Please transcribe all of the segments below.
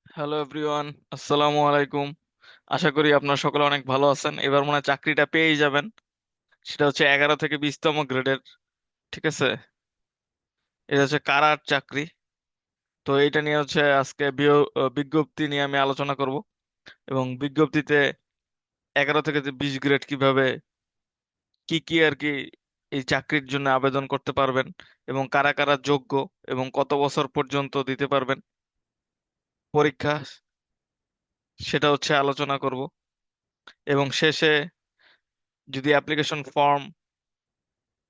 Hello everyone, আসসালামু আলাইকুম। আশা করি আপনারা সকলে অনেক ভালো আছেন। এবার মনে হয় চাকরিটা পেয়েই যাবেন। সেটা হচ্ছে 11 থেকে 20তম গ্রেডের। ঠিক আছে, এটা হচ্ছে কারার চাকরি। তো এইটা নিয়ে হচ্ছে আজকে বিজ্ঞপ্তি নিয়ে আমি আলোচনা করব, এবং বিজ্ঞপ্তিতে 11 থেকে 20 গ্রেড কিভাবে কি কি আর কি এই চাকরির জন্য আবেদন করতে পারবেন, এবং কারা কারা যোগ্য, এবং কত বছর পর্যন্ত দিতে পারবেন পরীক্ষা, সেটা হচ্ছে আলোচনা করব। এবং শেষে যদি অ্যাপ্লিকেশন ফর্ম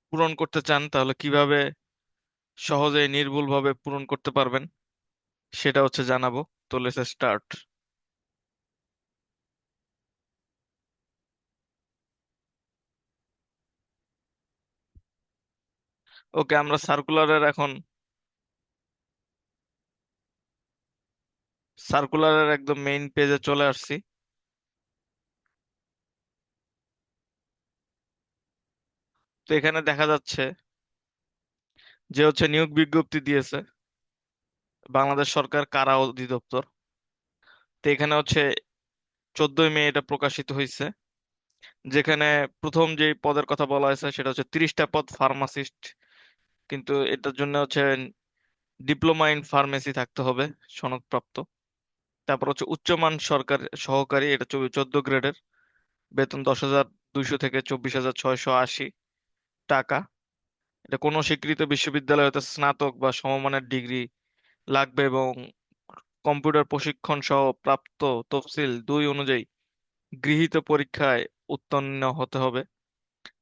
পূরণ করতে চান তাহলে কিভাবে সহজেই নির্ভুলভাবে পূরণ করতে পারবেন সেটা হচ্ছে জানাবো। তো লেটস স্টার্ট। ওকে, আমরা সার্কুলারের একদম মেইন পেজে চলে আসছি। তো এখানে দেখা যাচ্ছে যে হচ্ছে নিয়োগ বিজ্ঞপ্তি দিয়েছে বাংলাদেশ সরকার কারা অধিদপ্তর। তো এখানে হচ্ছে 14ই মে এটা প্রকাশিত হয়েছে, যেখানে প্রথম যে পদের কথা বলা হয়েছে সেটা হচ্ছে 30টা পদ ফার্মাসিস্ট। কিন্তু এটার জন্য হচ্ছে ডিপ্লোমা ইন ফার্মেসি থাকতে হবে, সনদপ্রাপ্ত। তারপর হচ্ছে উচ্চমান সরকার সহকারী, এটা 14 গ্রেডের, বেতন 10,200 থেকে 24,680 টাকা। এটা কোনো স্বীকৃত বিশ্ববিদ্যালয় হতে স্নাতক বা সমমানের ডিগ্রি লাগবে, এবং কম্পিউটার প্রশিক্ষণ সহ প্রাপ্ত তফসিল 2 অনুযায়ী গৃহীত পরীক্ষায় উত্তীর্ণ হতে হবে।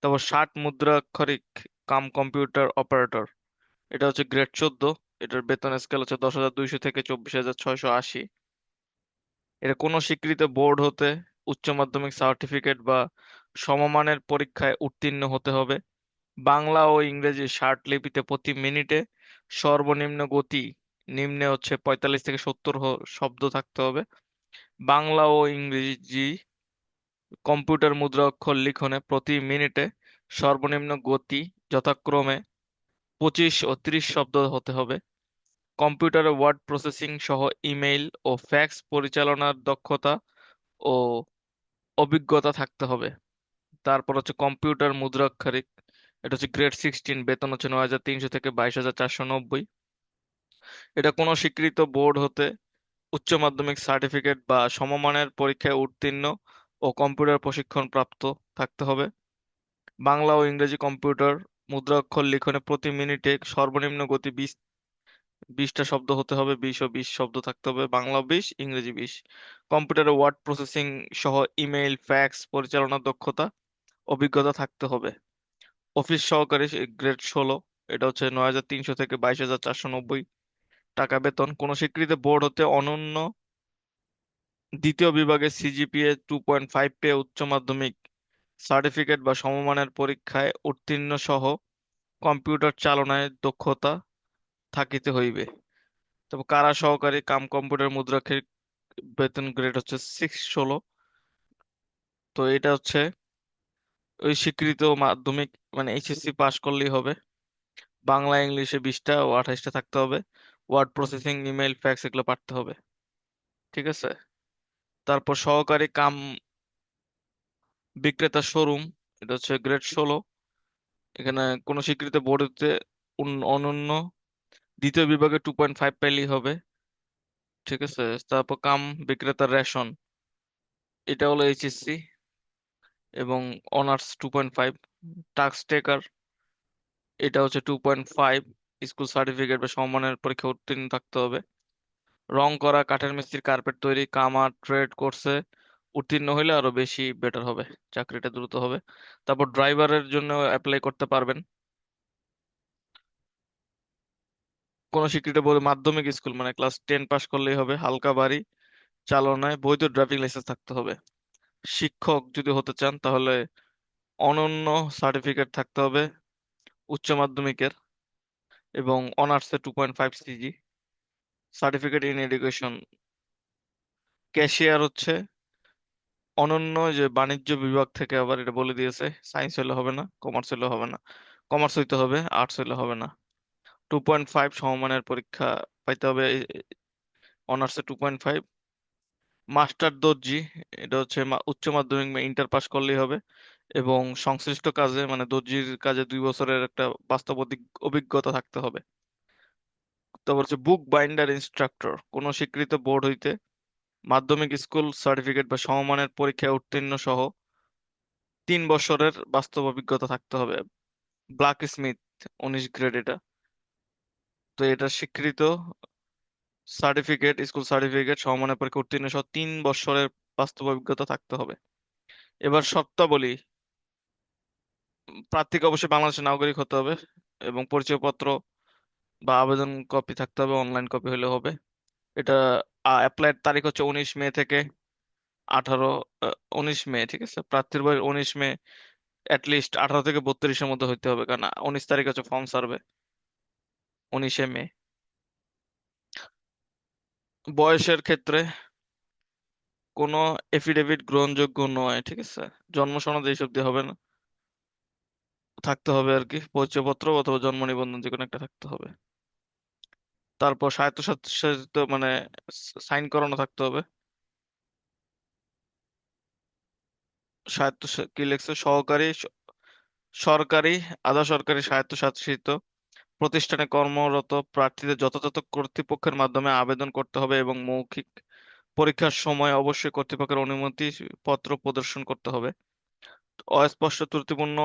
তারপর 60 মুদ্রাক্ষরিক কাম কম্পিউটার অপারেটর, এটা হচ্ছে গ্রেড 14। এটার বেতন স্কেল হচ্ছে 10,200 থেকে 24,680। এটা কোনো স্বীকৃত বোর্ড হতে উচ্চ মাধ্যমিক সার্টিফিকেট বা সমমানের পরীক্ষায় উত্তীর্ণ হতে হবে। বাংলা ও ইংরেজি লিপিতে প্রতি মিনিটে সর্বনিম্ন গতি নিম্নে হচ্ছে 45 থেকে 70 শব্দ থাকতে হবে। বাংলা ও ইংরেজি কম্পিউটার মুদ্রা অক্ষর লিখনে প্রতি মিনিটে সর্বনিম্ন গতি যথাক্রমে 25 ও 30 শব্দ হতে হবে। কম্পিউটারে ওয়ার্ড প্রসেসিং সহ ইমেইল ও ফ্যাক্স পরিচালনার দক্ষতা ও অভিজ্ঞতা থাকতে হবে। তারপর হচ্ছে কম্পিউটার মুদ্রাক্ষরিক, এটা হচ্ছে গ্রেড 16, বেতন হচ্ছে 9,300 থেকে 22,490। এটা কোনো স্বীকৃত বোর্ড হতে উচ্চ মাধ্যমিক সার্টিফিকেট বা সমমানের পরীক্ষায় উত্তীর্ণ ও কম্পিউটার প্রশিক্ষণ প্রাপ্ত থাকতে হবে। বাংলা ও ইংরেজি কম্পিউটার মুদ্রাক্ষর লিখনে প্রতি মিনিটে সর্বনিম্ন গতি 20টা শব্দ হতে হবে, 20 ও 20 শব্দ থাকতে হবে, বাংলা 20, ইংরেজি 20। কম্পিউটারে ওয়ার্ড প্রসেসিং সহ ইমেইল ফ্যাক্স পরিচালনার দক্ষতা অভিজ্ঞতা থাকতে হবে। অফিস সহকারী গ্রেড 16, এটা হচ্ছে 9,300 থেকে 22,490 টাকা বেতন। কোন স্বীকৃত বোর্ড হতে অনন্য দ্বিতীয় বিভাগে সিজিপিএ 2.5 পেয়ে উচ্চ মাধ্যমিক সার্টিফিকেট বা সমমানের পরীক্ষায় উত্তীর্ণ সহ কম্পিউটার চালনায় দক্ষতা থাকিতে হইবে। তবে কারা সহকারী কাম কম্পিউটার মুদ্রাক্ষরিক, বেতন গ্রেড হচ্ছে 6-16। তো এটা হচ্ছে ওই স্বীকৃত মাধ্যমিক মানে এইচএসসি পাশ করলেই হবে। বাংলা ইংলিশে 20টা ও 28টা থাকতে হবে। ওয়ার্ড প্রসেসিং ইমেল ফ্যাক্স এগুলো পারতে হবে। ঠিক আছে। তারপর সহকারী কাম বিক্রেতা শোরুম, এটা হচ্ছে গ্রেড 16। এখানে কোনো স্বীকৃত বোর্ডে অনন্য দ্বিতীয় বিভাগে 2.5 পাইলেই হবে। ঠিক আছে। তারপর কাম বিক্রেতা রেশন, এটা হলো এইচএসসি এবং অনার্স 2.5। টাস্ক টেকার, এটা হচ্ছে 2.5, স্কুল সার্টিফিকেট বা সমমানের পরীক্ষা উত্তীর্ণ থাকতে হবে। রং করা, কাঠের মিস্ত্রি, কার্পেট তৈরি, কামার ট্রেড কোর্সে উত্তীর্ণ হইলে আরো বেশি বেটার হবে, চাকরিটা দ্রুত হবে। তারপর ড্রাইভারের জন্য অ্যাপ্লাই করতে পারবেন। কোন স্বীকৃত বোর্ড মাধ্যমিক স্কুল মানে ক্লাস 10 পাস করলেই হবে। হালকা বাড়ি চালনায় বৈধ ড্রাইভিং লাইসেন্স থাকতে হবে। শিক্ষক যদি হতে চান তাহলে অনন্য সার্টিফিকেট থাকতে হবে উচ্চ মাধ্যমিকের, এবং অনার্সে 2.5 CG certificate in education. Cashier হচ্ছে অনন্য যে বাণিজ্য বিভাগ থেকে, আবার এটা বলে দিয়েছে সায়েন্স হলে হবে না, কমার্স হলে হবে না, কমার্স হইতে হবে, আর্টস হলে হবে না। 2.5 সমমানের পরীক্ষা পাইতে হবে অনার্সে 2.5। মাস্টার দর্জি, এটা হচ্ছে উচ্চ মাধ্যমিক বা ইন্টার পাস করলেই হবে, এবং সংশ্লিষ্ট কাজে মানে দর্জির কাজে 2 বছরের একটা বাস্তব অভিজ্ঞতা থাকতে হবে। তারপর হচ্ছে বুক বাইন্ডার ইনস্ট্রাক্টর, কোনো স্বীকৃত বোর্ড হইতে মাধ্যমিক স্কুল সার্টিফিকেট বা সমমানের পরীক্ষায় উত্তীর্ণ সহ 3 বছরের বাস্তব অভিজ্ঞতা থাকতে হবে। ব্ল্যাক স্মিথ, 19 গ্রেড এটা। তো এটা স্বীকৃত সার্টিফিকেট, স্কুল সার্টিফিকেট, সমমানের পরীক্ষা উত্তীর্ণ সহ 3 বছরের বাস্তব অভিজ্ঞতা থাকতে হবে। এবার শর্তাবলী: প্রার্থীকে অবশ্যই বাংলাদেশের নাগরিক হতে হবে এবং পরিচয়পত্র বা আবেদন কপি থাকতে হবে, অনলাইন কপি হলে হবে। এটা অ্যাপ্লাইয়ের তারিখ হচ্ছে 19 মে থেকে 18, 19 মে, ঠিক আছে। প্রার্থীর বয়স 19 মে, অ্যাটলিস্ট 18 থেকে 32-এর মধ্যে হইতে হবে, কারণ 19 তারিখ হচ্ছে ফর্ম সার্ভে, 19 মে। বয়সের ক্ষেত্রে কোনো এফিডেভিট গ্রহণযোগ্য নয়, ঠিক আছে। জন্ম সনদ এইসব দিয়ে হবে না, থাকতে হবে আর কি, পরিচয়পত্র অথবা জন্ম নিবন্ধন যে কোনো একটা থাকতে হবে। তারপর স্বায়ত্তশাসিত মানে সাইন করানো থাকতে হবে। কি লেখছে? সরকারি, আধা সরকারি, স্বায়ত্তশাসিত প্রতিষ্ঠানে কর্মরত প্রার্থীদের যথাযথ কর্তৃপক্ষের মাধ্যমে আবেদন করতে হবে এবং মৌখিক পরীক্ষার সময় অবশ্যই কর্তৃপক্ষের অনুমতি পত্র প্রদর্শন করতে হবে। অস্পষ্ট, ত্রুটিপূর্ণ,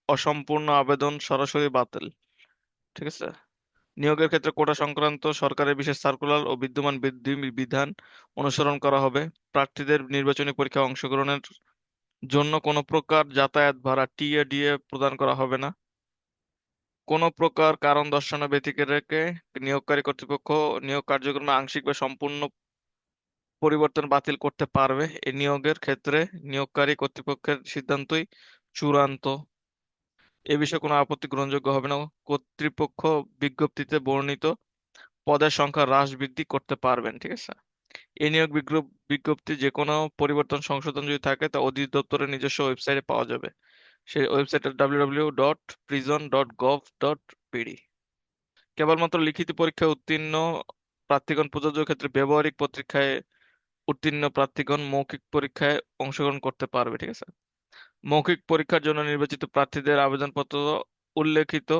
অসম্পূর্ণ আবেদন সরাসরি বাতিল, ঠিক আছে। নিয়োগের ক্ষেত্রে কোটা সংক্রান্ত সরকারের বিশেষ সার্কুলার ও বিদ্যমান বিধান অনুসরণ করা হবে। প্রার্থীদের নির্বাচনী পরীক্ষায় অংশগ্রহণের জন্য কোনো প্রকার যাতায়াত ভাড়া টিএ/ডিএ প্রদান করা হবে না। কোনো প্রকার কারণ দর্শানো ব্যতিরেকে নিয়োগকারী কর্তৃপক্ষ নিয়োগ কার্যক্রমে আংশিক বা সম্পূর্ণ পরিবর্তন বাতিল করতে পারবে। এই নিয়োগের ক্ষেত্রে নিয়োগকারী কর্তৃপক্ষের সিদ্ধান্তই চূড়ান্ত। এ বিষয়ে কোনো আপত্তি গ্রহণযোগ্য হবে না। কর্তৃপক্ষ বিজ্ঞপ্তিতে বর্ণিত পদের সংখ্যা হ্রাস বৃদ্ধি করতে পারবেন, ঠিক আছে। এই নিয়োগ বিজ্ঞপ্তি যে কোনো পরিবর্তন সংশোধন যদি থাকে তা অধিদপ্তরের নিজস্ব ওয়েবসাইটে পাওয়া যাবে। সেই ওয়েবসাইটে www.prison.gov.pd। কেবলমাত্র লিখিত পরীক্ষায় উত্তীর্ণ প্রার্থীগণ প্রযোজ্য ক্ষেত্রে ব্যবহারিক পরীক্ষায় উত্তীর্ণ প্রার্থীগণ মৌখিক পরীক্ষায় অংশগ্রহণ করতে পারবে, ঠিক আছে। মৌখিক পরীক্ষার জন্য নির্বাচিত প্রার্থীদের আবেদনপত্র উল্লেখিত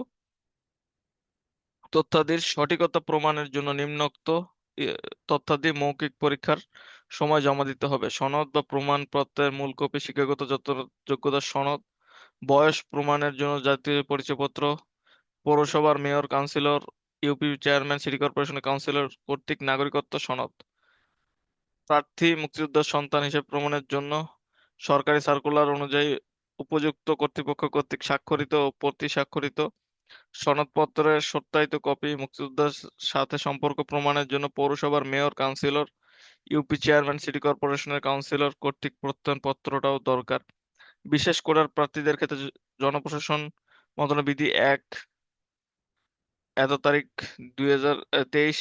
তথ্যাদির সঠিকতা প্রমাণের জন্য নিম্নোক্ত ই- তথ্যাদি মৌখিক পরীক্ষার সময় জমা দিতে হবে: সনদ বা প্রমাণপত্রের মূল কপি, শিক্ষাগত যোগ্যতার সনদ, বয়স প্রমাণের জন্য জাতীয় পরিচয়পত্র, পৌরসভার mayor, councillor, UP chairman, city কর্পোরেশনের কাউন্সিলর কর্তৃক নাগরিকত্ব সনদ। প্রার্থী মুক্তিযোদ্ধার সন্তান হিসেবে প্রমাণের জন্য সরকারি সার্কুলার অনুযায়ী উপযুক্ত কর্তৃপক্ষ কর্তৃক স্বাক্ষরিত ও প্রতি স্বাক্ষরিত সনদপত্রের সত্যায়িত কপি। মুক্তিযোদ্ধার সাথে সম্পর্ক প্রমাণের জন্য পৌরসভার mayor, councillor, UP chairman, city কর্পোরেশনের কাউন্সিলর কর্তৃক প্রত্যয়নপত্রটাও দরকার। বিশেষ কোটার প্রার্থীদের ক্ষেত্রে জনপ্রশাসন মন্ত্রণালয় বিধি 1 এত তারিখ 2023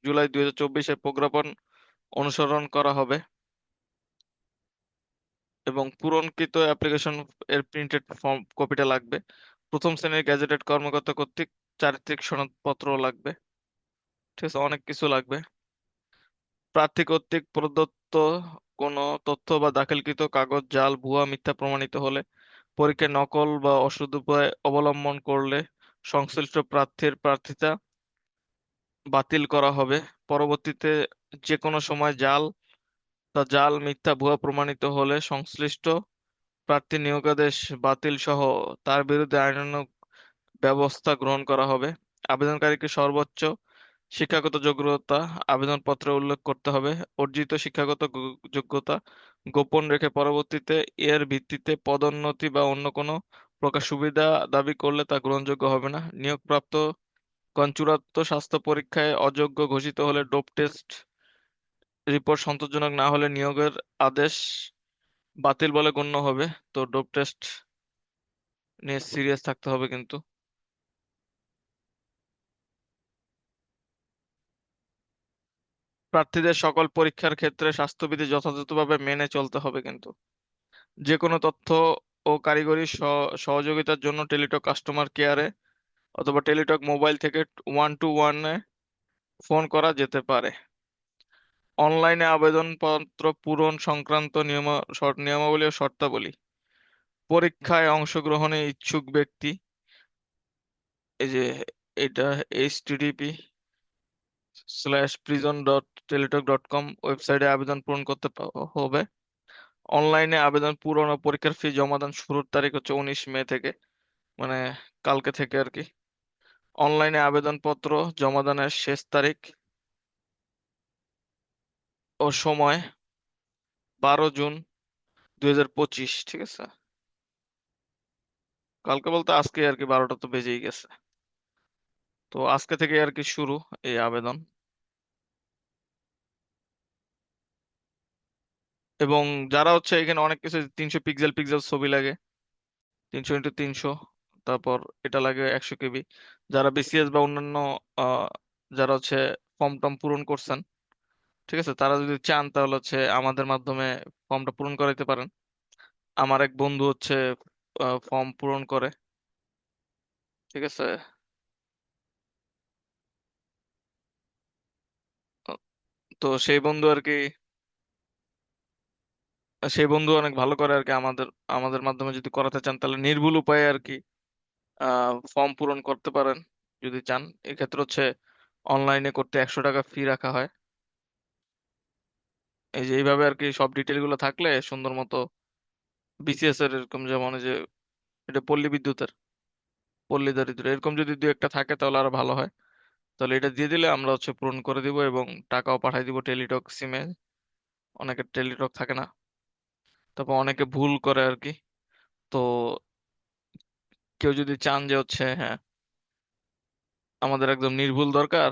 জুলাই 2024 প্রজ্ঞাপন অনুসরণ করা হবে এবং পূরণকৃত অ্যাপ্লিকেশন এর প্রিন্টেড ফর্ম কপিটা লাগবে। প্রথম শ্রেণীর গ্যাজেটেড কর্মকর্তা কর্তৃক চারিত্রিক সনদপত্র লাগবে, ঠিক আছে। অনেক কিছু লাগবে। প্রার্থী কর্তৃক প্রদত্ত কোনো তথ্য বা দাখিলকৃত কাগজ জাল, ভুয়া, মিথ্যা প্রমাণিত হলে, পরীক্ষায় নকল বা অসদুপায় অবলম্বন করলে সংশ্লিষ্ট প্রার্থীর প্রার্থিতা বাতিল করা হবে। পরবর্তীতে যে কোনো সময় জাল, মিথ্যা, ভুয়া প্রমাণিত হলে সংশ্লিষ্ট প্রার্থী নিয়োগাদেশ বাতিল সহ তার বিরুদ্ধে আইনানুগ ব্যবস্থা গ্রহণ করা হবে। আবেদনকারীকে সর্বোচ্চ শিক্ষাগত যোগ্যতা আবেদনপত্রে উল্লেখ করতে হবে। অর্জিত শিক্ষাগত যোগ্যতা গোপন রেখে পরবর্তীতে এর ভিত্তিতে পদোন্নতি বা অন্য কোনো প্রকার সুবিধা দাবি করলে তা গ্রহণযোগ্য হবে না। নিয়োগপ্রাপ্ত চূড়ান্ত স্বাস্থ্য পরীক্ষায় অযোগ্য ঘোষিত হলে ডোপ টেস্ট রিপোর্ট সন্তোষজনক না হলে নিয়োগের আদেশ বাতিল বলে গণ্য হবে। তো ডোপ টেস্ট নিয়ে সিরিয়াস থাকতে হবে কিন্তু। প্রার্থীদের সকল পরীক্ষার ক্ষেত্রে স্বাস্থ্যবিধি যথাযথভাবে মেনে চলতে হবে কিন্তু। যে কোনো তথ্য ও কারিগরি সহযোগিতার জন্য টেলিটক কাস্টমার কেয়ারে অথবা টেলিটক মোবাইল থেকে 121-এ ফোন করা যেতে পারে। অনলাইনে আবেদনপত্র পূরণ সংক্রান্ত নিয়মাবলী ও শর্তাবলী। পরীক্ষায় অংশগ্রহণে ইচ্ছুক ব্যক্তি, এই যে এটা http:/prison.teletalk.com ওয়েবসাইটে আবেদন পূরণ করতে হবে। অনলাইনে আবেদন পূরণ ও পরীক্ষার ফি জমা দান শুরুর তারিখ হচ্ছে 19 মে থেকে, মানে কালকে থেকে আর কি। অনলাইনে আবেদনপত্র জমা দানের শেষ তারিখ ও সময় 12 জুন 2025, ঠিক আছে। কালকে বলতে আজকে আর কি, 12টা তো বেজেই গেছে। তো আজকে থেকে আর কি শুরু এই আবেদন। এবং যারা হচ্ছে এখানে অনেক কিছু, 300 পিক্সেল ছবি লাগে, 300 × 300, তারপর এটা লাগে 100 KB। যারা বিসিএস বা অন্যান্য আহ, যারা হচ্ছে ফর্ম টর্ম পূরণ করছেন, ঠিক আছে, তারা যদি চান তাহলে হচ্ছে আমাদের মাধ্যমে ফর্মটা পূরণ করাইতে পারেন। আমার এক বন্ধু হচ্ছে ফর্ম পূরণ করে, ঠিক আছে। তো সেই বন্ধু অনেক ভালো করে আর কি। আমাদের আমাদের মাধ্যমে যদি করাতে চান তাহলে নির্ভুল উপায়ে আর কি ফর্ম পূরণ করতে পারেন যদি চান। এক্ষেত্রে হচ্ছে অনলাইনে করতে 100 টাকা ফি রাখা হয়। এই যে এইভাবে আর কি সব ডিটেল গুলো থাকলে সুন্দর মতো বিসিএস এর এরকম, যেমন এই যে এটা পল্লী বিদ্যুতের, পল্লী দরিদ্র, এরকম যদি দু একটা থাকে তাহলে আরো ভালো হয়। তাহলে এটা দিয়ে দিলে আমরা হচ্ছে পূরণ করে দিব এবং টাকাও পাঠাই দিব টেলিটক সিমে। অনেকের টেলিটক থাকে না, তারপর অনেকে ভুল করে আর কি। তো কেউ যদি চান যে হচ্ছে হ্যাঁ আমাদের একদম নির্ভুল দরকার,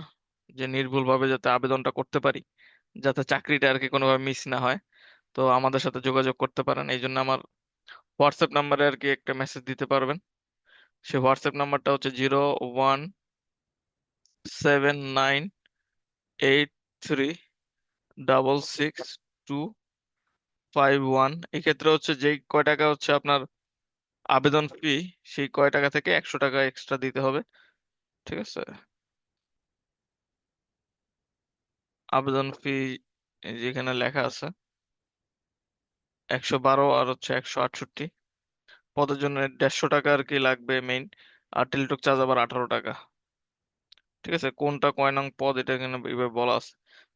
যে নির্ভুল ভাবে যাতে আবেদনটা করতে পারি, যাতে চাকরিটা আর কি কোনোভাবে মিস না হয়, তো আমাদের সাথে যোগাযোগ করতে পারেন। এই জন্য আমার হোয়াটসঅ্যাপ নাম্বারে আর কি একটা মেসেজ দিতে পারবেন। সে হোয়াটসঅ্যাপ নাম্বারটা হচ্ছে 0179883662551। এক্ষেত্রে হচ্ছে যেই কয় টাকা হচ্ছে আপনার আবেদন ফি, সেই কয় টাকা থেকে 100 টাকা এক্সট্রা দিতে হবে, ঠিক আছে। আবেদন ফি যেখানে লেখা আছে 112 আর হচ্ছে 168। পদের জন্য 150 টাকা আর কি লাগবে মেইন। আর টেলিটক চার্জ আবার 18 টাকা, ঠিক আছে। কোনটা কয় নং পদ এটা এখানে এইভাবে বলা আছে,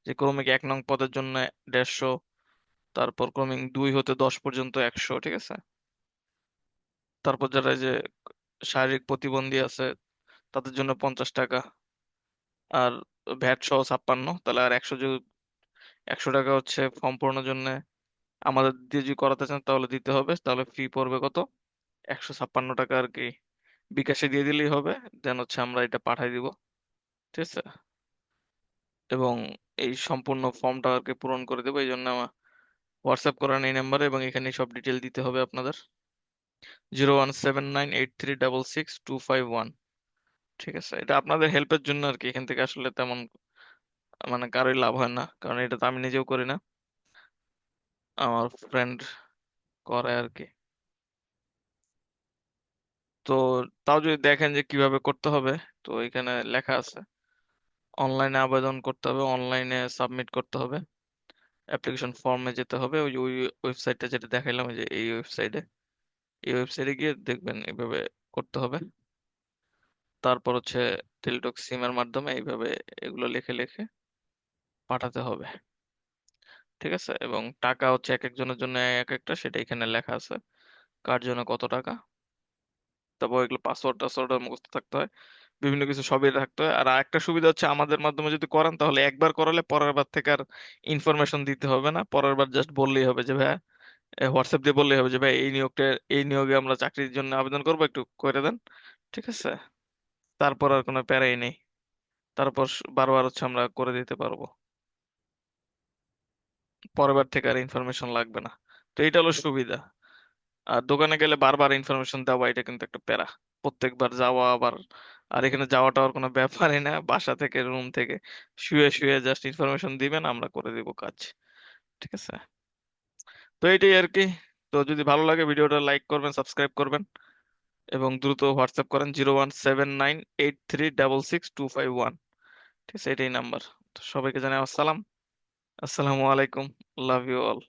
যে ক্রমিক 1 নং পদের জন্য 150, তারপর ক্রমিক 2 হতে 10 পর্যন্ত 100, ঠিক আছে। তারপর যারা এই যে শারীরিক প্রতিবন্ধী আছে তাদের জন্য 50 টাকা, আর ভ্যাট সহ 56, তাহলে আর 100 টাকা হচ্ছে ফর্ম পূরণের জন্য আমাদের দিয়ে যদি করাতে চান তাহলে দিতে হবে। তাহলে ফি পড়বে কত, 156 টাকা আর কি। বিকাশে দিয়ে দিলেই হবে, দেন হচ্ছে আমরা এটা পাঠাই দিব, ঠিক আছে। এবং এই সম্পূর্ণ ফর্মটা আর কি পূরণ করে দেবো। এই জন্য আমার হোয়াটসঅ্যাপ করেন এই নাম্বারে, এবং এখানে সব ডিটেল দিতে হবে আপনাদের। 01798366251, ঠিক আছে। এটা আপনাদের হেল্পের জন্য আর কি, এখান থেকে আসলে তেমন মানে কারোই লাভ হয় না, কারণ এটা তো আমি নিজেও করি না, আমার ফ্রেন্ড করে আর কি। তো তাও যদি দেখেন যে কিভাবে করতে হবে, তো এখানে লেখা আছে অনলাইনে আবেদন করতে হবে, অনলাইনে সাবমিট করতে হবে, অ্যাপ্লিকেশন ফর্মে যেতে হবে, ওই ওই ওয়েবসাইটটা যেটা দেখাইলাম, ওই যে এই ওয়েবসাইটে গিয়ে দেখবেন এইভাবে করতে হবে। তারপর হচ্ছে টেলিটক সিমের মাধ্যমে এইভাবে এগুলো লিখে লিখে পাঠাতে হবে, ঠিক আছে। এবং টাকা হচ্ছে এক একজনের জন্য এক একটা, সেটা এখানে লেখা আছে কার জন্য কত টাকা। তারপর এগুলো পাসওয়ার্ড টাসওয়ার্ড মুখস্থ থাকতে হয়, বিভিন্ন কিছু সবই রাখতে হয়। আর একটা সুবিধা হচ্ছে আমাদের মাধ্যমে যদি করান তাহলে একবার করালে পরের বার থেকে আর ইনফরমেশন দিতে হবে না। পরের বার জাস্ট বললেই হবে যে ভাই, হোয়াটসঅ্যাপ দিয়ে বললেই হবে যে ভাই এই নিয়োগে আমরা চাকরির জন্য আবেদন করবো, একটু করে দেন, ঠিক আছে। তারপর আর কোনো প্যারাই নেই। তারপর বারবার হচ্ছে আমরা করে দিতে পারবো, পরের বার থেকে আর ইনফরমেশন লাগবে না। তো এটা হলো সুবিধা। আর দোকানে গেলে বারবার ইনফরমেশন দেওয়া, এটা কিন্তু একটা প্যারা, প্রত্যেকবার যাওয়া আবার। আর এখানে যাওয়াটা আর কোনো ব্যাপারই না, বাসা থেকে রুম থেকে শুয়ে শুয়ে জাস্ট ইনফরমেশন দিবেন, আমরা করে দিব কাজ, ঠিক আছে। তো এইটাই আর কি। তো যদি ভালো লাগে ভিডিওটা লাইক করবেন, সাবস্ক্রাইব করবেন, এবং দ্রুত হোয়াটসঅ্যাপ করেন 01798366251, ঠিক আছে, এটাই নাম্বার। তো সবাইকে জানাই আসসালাম। আসসালামু আলাইকুম। Love you all.